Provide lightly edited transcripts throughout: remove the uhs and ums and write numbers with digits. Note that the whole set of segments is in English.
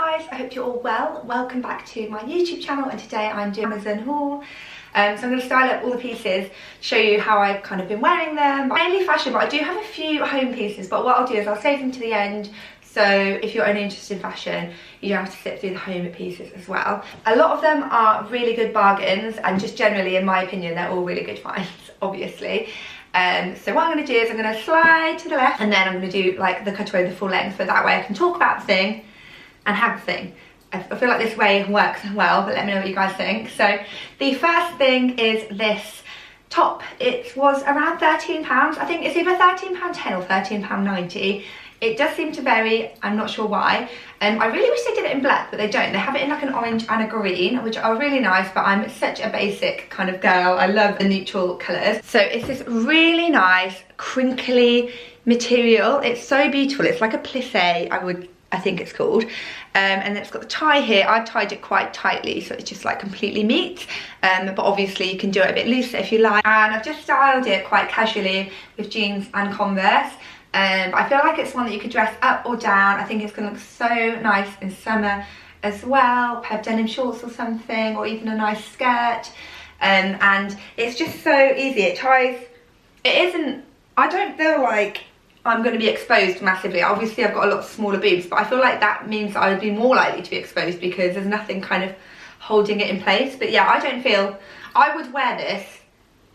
guys, I hope you're all well. Welcome back to my YouTube channel, and today I'm doing Amazon haul. So I'm going to style up all the pieces, show you how I've kind of been wearing them. Mainly fashion, but I do have a few home pieces, but what I'll do is I'll save them to the end. So if you're only interested in fashion, you don't have to sit through the home pieces as well. A lot of them are really good bargains, and just generally, in my opinion, they're all really good finds, obviously. So what I'm going to do is I'm going to slide to the left, and then I'm going to do like the cutaway, the full length, so that way I can talk about the thing and have the thing. I feel like this way works well, but let me know what you guys think. So the first thing is this top. It was around £13. I think it's either £13.10 or £13.90. It does seem to vary, I'm not sure why. I really wish they did it in black, but they don't. They have it in like an orange and a green, which are really nice, but I'm such a basic kind of girl. I love the neutral colours. So it's this really nice, crinkly material. It's so beautiful. It's like a plissé, I think it's called. And then it's got the tie here. I've tied it quite tightly, so it's just like completely meets. But obviously you can do it a bit looser if you like. And I've just styled it quite casually with jeans and Converse. I feel like it's one that you could dress up or down. I think it's going to look so nice in summer as well. A pair of denim shorts or something, or even a nice skirt. And it's just so easy. It ties, it isn't, I don't feel like I'm going to be exposed massively. Obviously I've got a lot smaller boobs, but I feel like that means I would be more likely to be exposed because there's nothing kind of holding it in place. But yeah, I don't feel, I would wear this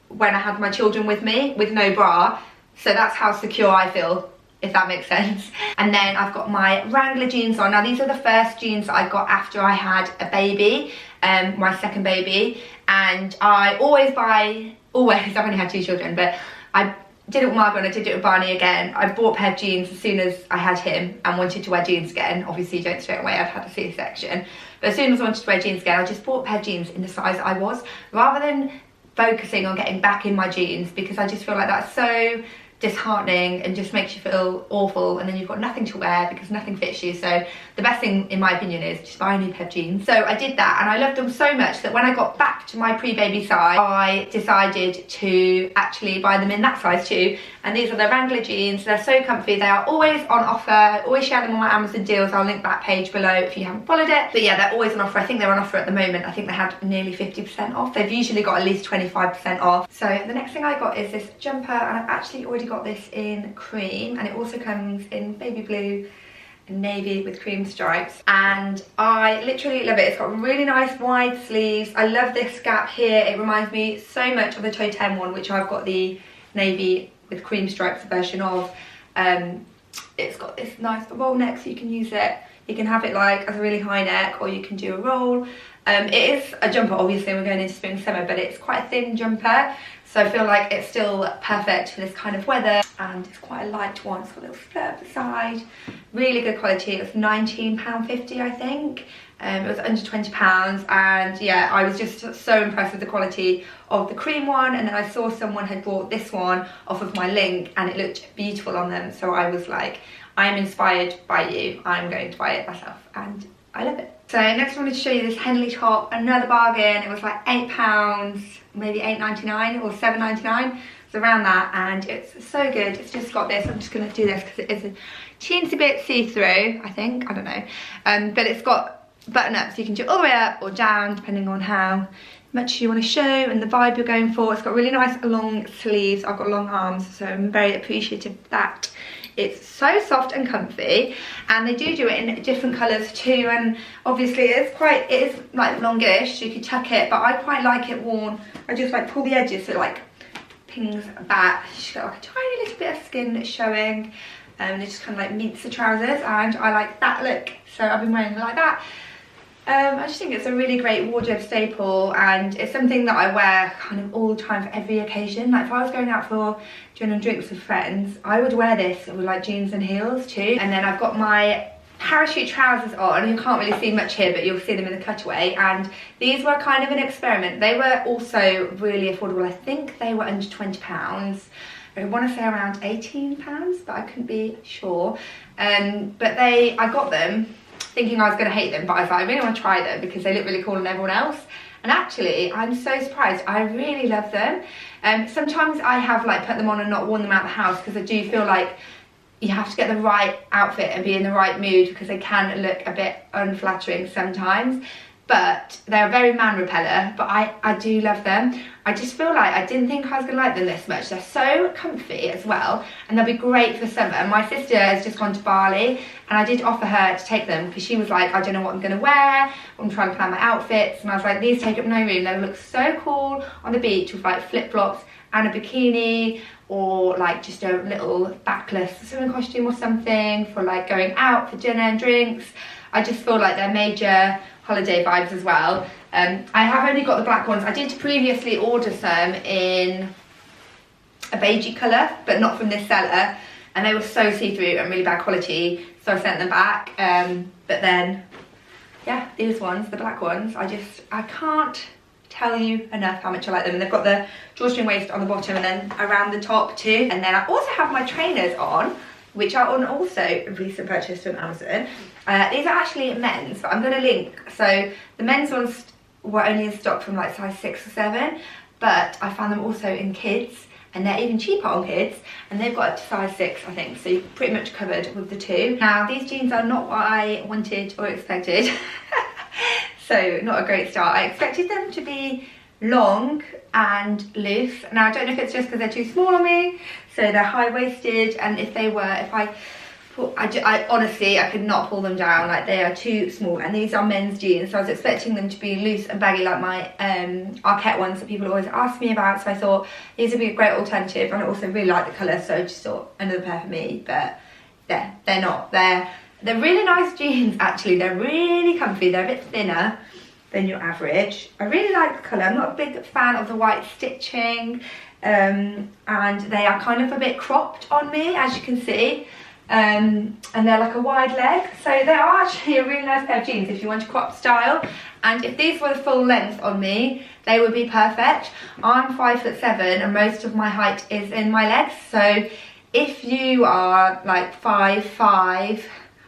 when I had my children with me with no bra. So that's how secure I feel, if that makes sense. And then I've got my Wrangler jeans on. Now these are the first jeans that I got after I had a baby, my second baby. And I always buy, I've only had 2 children, but I did it with Margot and I did it with Barney again. I bought a pair of jeans as soon as I had him and wanted to wear jeans again. Obviously you don't straight away, I've had a C-section. But as soon as I wanted to wear jeans again, I just bought a pair of jeans in the size I was, rather than focusing on getting back in my jeans, because I just feel like that's so disheartening and just makes you feel awful, and then you've got nothing to wear because nothing fits you. So the best thing in my opinion is just buy a new pair of jeans. So I did that, and I loved them so much that when I got back to my pre-baby size, I decided to actually buy them in that size too. And these are the Wrangler jeans. They're so comfy. They are always on offer. I always share them on my Amazon deals. I'll link that page below if you haven't followed it. But yeah, they're always on offer. I think they're on offer at the moment. I think they had nearly 50% off. They've usually got at least 25% off. So the next thing I got is this jumper, and I've actually already got this in cream, and it also comes in baby blue and navy with cream stripes, and I literally love it. It's got really nice wide sleeves. I love this gap here. It reminds me so much of the Totem one, which I've got the navy with cream stripes version of. It's got this nice roll neck, so you can use it. You can have it like as a really high neck, or you can do a roll. It is a jumper, obviously we're going into spring summer, but it's quite a thin jumper, so I feel like it's still perfect for this kind of weather. And it's quite a light one. It's got a little split up the side. Really good quality. It was £19.50 I think. It was under £20, and yeah, I was just so impressed with the quality of the cream one. And then I saw someone had bought this one off of my link, and it looked beautiful on them, so I was like, I am inspired by you, I'm going to buy it myself, and I love it. So next I wanted to show you this Henley top, another bargain. It was like £8, maybe £8.99 or £7.99. It's around that, and it's so good. It's just got this, I'm just going to do this because it is a teensy bit see-through, I think, I don't know. But it's got button up, so you can do it all the way up or down depending on how much you want to show and the vibe you're going for. It's got really nice long sleeves. I've got long arms, so I'm very appreciative of that. It's so soft and comfy, and they do it in different colours too, and obviously it is like longish, so you could tuck it, but I quite like it worn. I just like pull the edges so it like pings back. She's got like a tiny little bit of skin showing, and it just kind of like meets the trousers, and I like that look, so I've been wearing it like that. I just think it's a really great wardrobe staple, and it's something that I wear kind of all the time for every occasion. Like if I was going out for gin and drinks with friends, I would wear this with like jeans and heels too. And then I've got my parachute trousers on. You can't really see much here, but you'll see them in the cutaway, and these were kind of an experiment. They were also really affordable. I think they were under £20. I want to say around £18, but I couldn't be sure. But I got them thinking I was going to hate them, but I was like, I really want to try them because they look really cool on everyone else. And actually, I'm so surprised. I really love them. Sometimes I have like put them on and not worn them out the house because I do feel like you have to get the right outfit and be in the right mood, because they can look a bit unflattering sometimes. But they're a very man repeller, but I do love them. I just feel like I didn't think I was gonna like them this much. They're so comfy as well, and they'll be great for summer. My sister has just gone to Bali, and I did offer her to take them because she was like, I don't know what I'm gonna wear, I'm trying to plan my outfits, and I was like, these take up no room. They look so cool on the beach with like flip-flops and a bikini, or like just a little backless swimming costume or something for like going out for dinner and drinks. I just feel like they're major holiday vibes as well. I have only got the black ones. I did previously order some in a beigey colour, but not from this seller, and they were so see-through and really bad quality, so I sent them back. But then, yeah, these ones, the black ones, I can't tell you enough how much I like them. And they've got the drawstring waist on the bottom and then around the top too. And then I also have my trainers on, which are on also a recent purchase from Amazon. These are actually men's, but I'm going to link. So the men's ones were only in stock from like size 6 or 7, but I found them also in kids, and they're even cheaper on kids, and they've got up to size 6, I think, so you're pretty much covered with the 2. Now, these jeans are not what I wanted or expected, so not a great start. I expected them to be long and loose. Now, I don't know if it's just because they're too small on me, so they're high-waisted, and if they were, I honestly, I could not pull them down. Like, they are too small, and these are men's jeans, so I was expecting them to be loose and baggy like my Arquette ones that people always ask me about. So I thought these would be a great alternative, and I also really like the colour, so I just thought another pair for me. But they're not. They're really nice jeans, actually. They're really comfy. They're a bit thinner than your average. I really like the colour. I'm not a big fan of the white stitching, and they are kind of a bit cropped on me, as you can see. And they're like a wide leg, so they are actually a really nice pair of jeans if you want a crop style. And if these were the full length on me, they would be perfect. I'm 5'7", and most of my height is in my legs, so if you are like 5'5"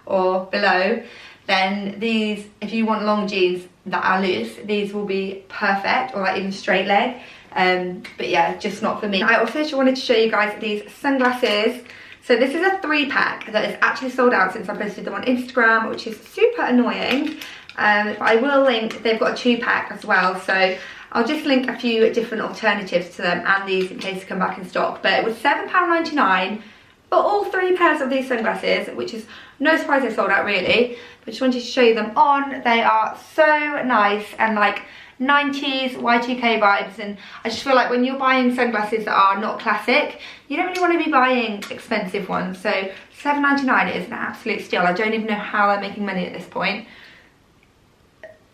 or below, then these, if you want long jeans that are loose, these will be perfect, or like even straight leg. But yeah, just not for me. I also just wanted to show you guys these sunglasses. So this is a 3-pack that is actually sold out since I posted them on Instagram, which is super annoying. But I will link, they've got a 2-pack as well, so I'll just link a few different alternatives to them and these in case they come back in stock. But it was £7.99 for all 3 pairs of these sunglasses, which is no surprise they sold out really. But just wanted to show you them on. They are so nice and like 90s Y2K vibes, and I just feel like when you're buying sunglasses that are not classic, you don't really want to be buying expensive ones. So £7.99 is an absolute steal. I don't even know how they're making money at this point.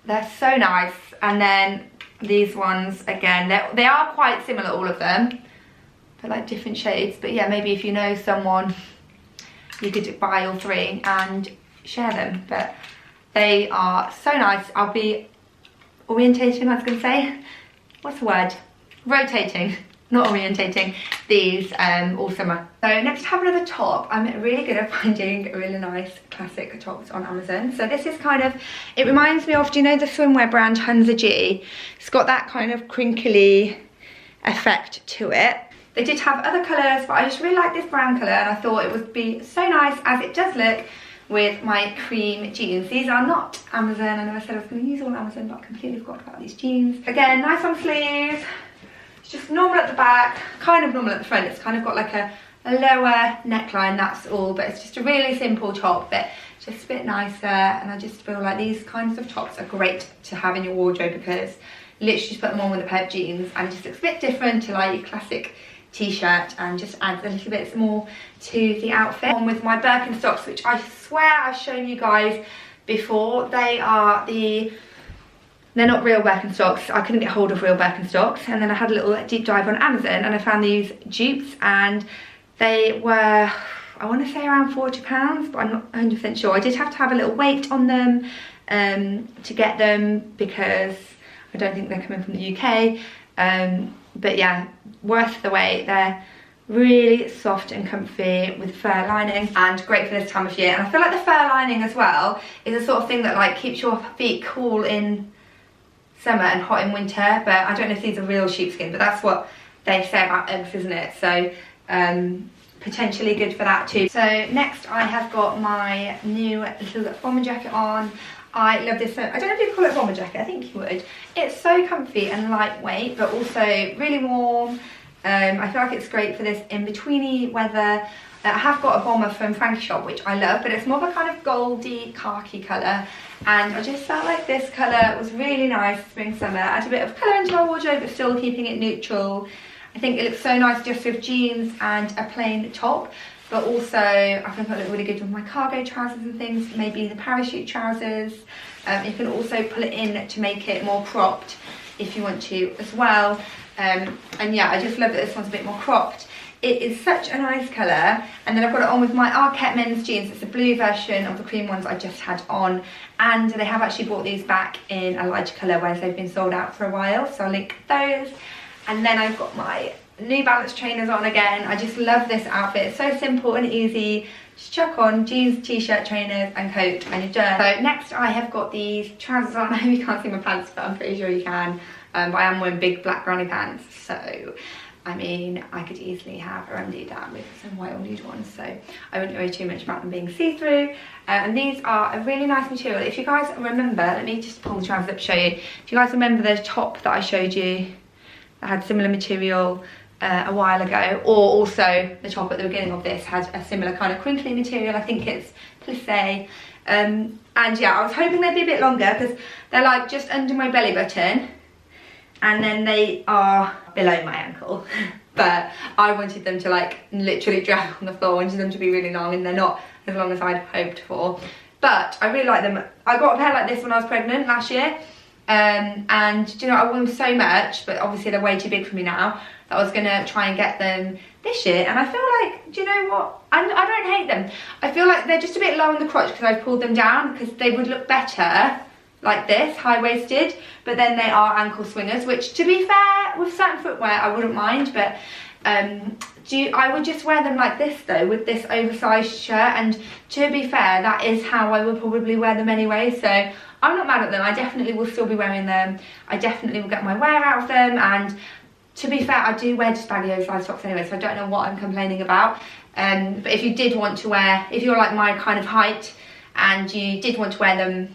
They're so nice. And then these ones, again, they are quite similar, all of them. They're like different shades, but yeah, maybe if you know someone, you could buy all 3 and share them. But they are so nice. I'll be orientating, I was going to say. What's the word? Rotating, not orientating these all summer. So next I have another top. I'm really good at finding really nice classic tops on Amazon. So this is kind of, it reminds me of, do you know the swimwear brand Hunza G? It's got that kind of crinkly effect to it. They did have other colours, but I just really like this brown colour, and I thought it would be so nice as it does look with my cream jeans. These are not Amazon. I know I said I was going to use all Amazon, but I completely forgot about these jeans. Again, nice on sleeves. It's just normal at the back, kind of normal at the front. It's kind of got like a lower neckline, that's all. But it's just a really simple top, but just a bit nicer. And I just feel like these kinds of tops are great to have in your wardrobe, because literally just put them on with a pair of jeans and it just looks a bit different to like your classic t-shirt, and just adds a little bit more to the outfit. On with my Birkenstocks, which I swear I've shown you guys before. They're not real Birkenstocks. I couldn't get hold of real Birkenstocks, and then I had a little deep dive on Amazon and I found these dupes, and they were, I want to say around £40, but I'm not 100% sure. I did have to have a little wait on them to get them, because I don't think they're coming from the UK. But yeah, worth the wait. They're really soft and comfy with fur lining, and great for this time of year. And I feel like the fur lining as well is the sort of thing that like keeps your feet cool in summer and hot in winter. But I don't know if these are real sheepskin, but that's what they say about Uggs, isn't it? So potentially good for that too. So next I have got my new little bomber jacket on. I love this. I don't know if you'd call it a bomber jacket, I think you would. It's so comfy and lightweight, but also really warm. I feel like it's great for this in-betweeny weather. I have got a bomber from Frankie Shop, which I love, but it's more of a kind of goldy khaki colour, and I just felt like this colour was really nice spring summer. Add a bit of colour into my wardrobe but still keeping it neutral. I think it looks so nice just with jeans and a plain top, but also I think it look really good with my cargo trousers and things, maybe the parachute trousers. You can also pull it in to make it more cropped if you want to as well. And yeah, I just love that this one's a bit more cropped. It is such a nice colour. And then I've got it on with my Arquette men's jeans. It's the blue version of the cream ones I just had on, and they have actually brought these back in a lighter colour, whereas they've been sold out for a while, so I'll link those. And then I've got my New Balance trainers on again. I just love this outfit. It's so simple and easy. Just chuck on jeans, t-shirt, trainers and coat and you're done. So next I have got these trousers on. I know you can't see my pants, but I'm pretty sure you can. But I am wearing big black brownie pants, so I mean, I could easily have remedied that with some white or nude ones, so I wouldn't worry too much about them being see-through. And these are a really nice material. If you guys remember, let me just pull the trousers up to show you. If you guys remember the top that I showed you that had similar material a while ago, or also the top at the beginning of this had a similar kind of crinkly material, I think it's plissé. And yeah, I was hoping they'd be a bit longer because they're like just under my belly button, and then they are below my ankle. But I wanted them to like literally drag on the floor. I wanted them to be really long, and they're not as long as I'd hoped for. But I really like them. I got a pair like this when I was pregnant last year. And do you know, I wore them so much, but obviously they're way too big for me now, that I was gonna try and get them this year. And I feel like, do you know what? I don't hate them. I feel like they're just a bit low on the crotch because I've pulled them down, because they would look better like this, high-waisted, but then they are ankle swingers, which to be fair, with certain footwear I wouldn't mind, but I would just wear them like this though, with this oversized shirt, and to be fair, that is how I would probably wear them anyway, so I'm not mad at them. I definitely will still be wearing them. I definitely will get my wear out of them, and to be fair, I do wear just baggy oversized tops anyway, so I don't know what I'm complaining about. But if you did want to wear, if you're like my kind of height and you did want to wear them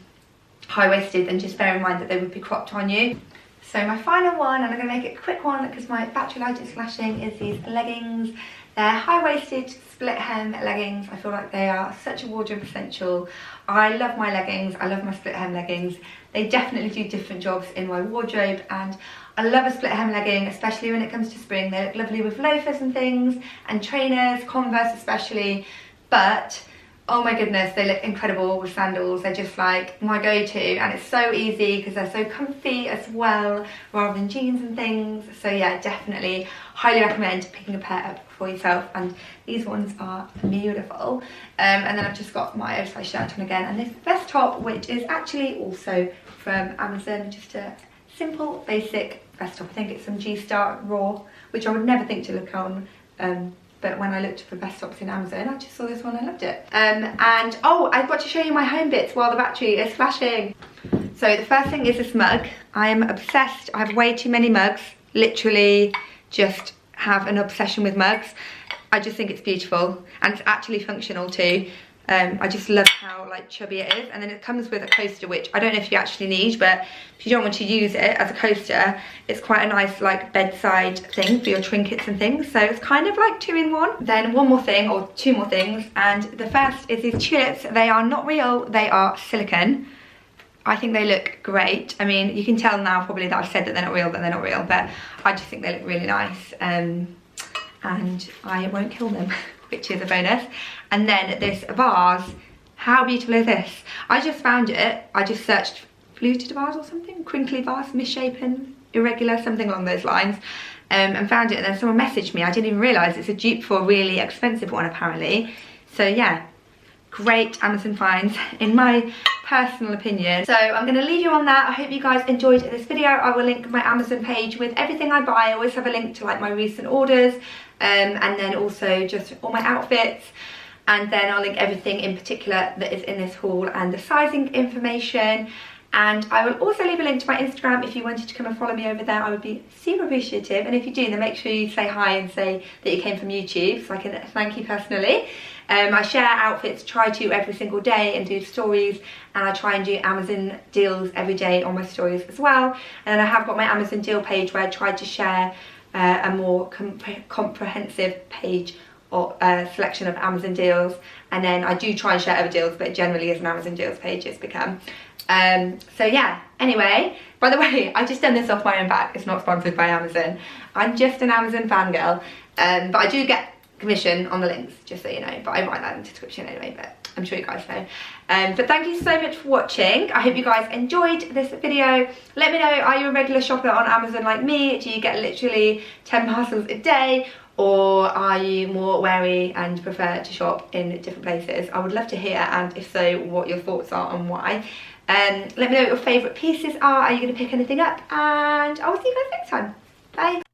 high-waisted, then just bear in mind that they would be cropped on you. So my final one, and I'm going to make it a quick one because my battery light is flashing, is these leggings. They're high-waisted split hem leggings. I feel like they are such a wardrobe essential. I love my leggings. I love my split hem leggings. They definitely do different jobs in my wardrobe, and I love a split hem legging, especially when it comes to spring. They look lovely with loafers and things, and trainers, Converse especially, but oh my goodness, they look incredible with sandals. They're just like my go-to, and it's so easy because they're so comfy as well, rather than jeans and things. So yeah, definitely highly recommend picking a pair up for yourself, and these ones are beautiful. And then I've just got my oversized shirt on again, and this vest top, which is actually also from Amazon, just a simple basic vest top. I think it's some G-Star Raw, which I would never think to look on, but when I looked for vest tops in Amazon, I just saw this one, I loved it. And oh, I've got to show you my home bits while the battery is flashing. So the first thing is this mug. I am obsessed. I have way too many mugs. Literally just have an obsession with mugs. I just think it's beautiful, and it's actually functional too. I just love how like chubby it is, and then it comes with a coaster, which I don't know if you actually need, but if you don't want to use it as a coaster, it's quite a nice like bedside thing for your trinkets and things. So it's kind of like 2-in-1. Then one more thing, or two more things, and the first is these tulips. They are not real, they are silicone. I think they look great. I mean, you can tell now probably that I've said that they're not real, but they're not real, but I just think they look really nice, and I won't kill them, which is a bonus. And then this vase, how beautiful is this? I just found it, I just searched fluted vase or something, crinkly vase, misshapen, irregular, something along those lines, and found it, and then someone messaged me. I didn't even realise it's a dupe for a really expensive one apparently. So yeah, great Amazon finds in my personal opinion. So I'm going to leave you on that. I hope you guys enjoyed this video. I will link my Amazon page with everything I buy. I always have a link to like my recent orders, and then also just all my outfits, and then I'll link everything in particular that is in this haul and the sizing information. And I will also leave a link to my Instagram if you wanted to come and follow me over there. I would be super appreciative. And if you do, then make sure you say hi and say that you came from YouTube so I can thank you personally. I share outfits, try to every single day, and do stories, and I try and do Amazon deals every day on my stories as well. And I have got my Amazon deal page where I tried to share a more comprehensive page or selection of Amazon deals, and then I do try and share other deals, but it generally is an Amazon deals page it's become. So yeah, anyway, by the way, I just done this off my own back. It's not sponsored by Amazon. I'm just an Amazon fangirl, but I do get commission on the links, just so you know, but I write that in the description anyway, but I'm sure you guys know. But thank you so much for watching. I hope you guys enjoyed this video. Let me know, are you a regular shopper on Amazon like me? Do you get literally 10 parcels a day? Or are you more wary and prefer to shop in different places? I would love to hear, and if so, what your thoughts are and why. Let me know what your favourite pieces are. Are you going to pick anything up? And I will see you guys next time. Bye.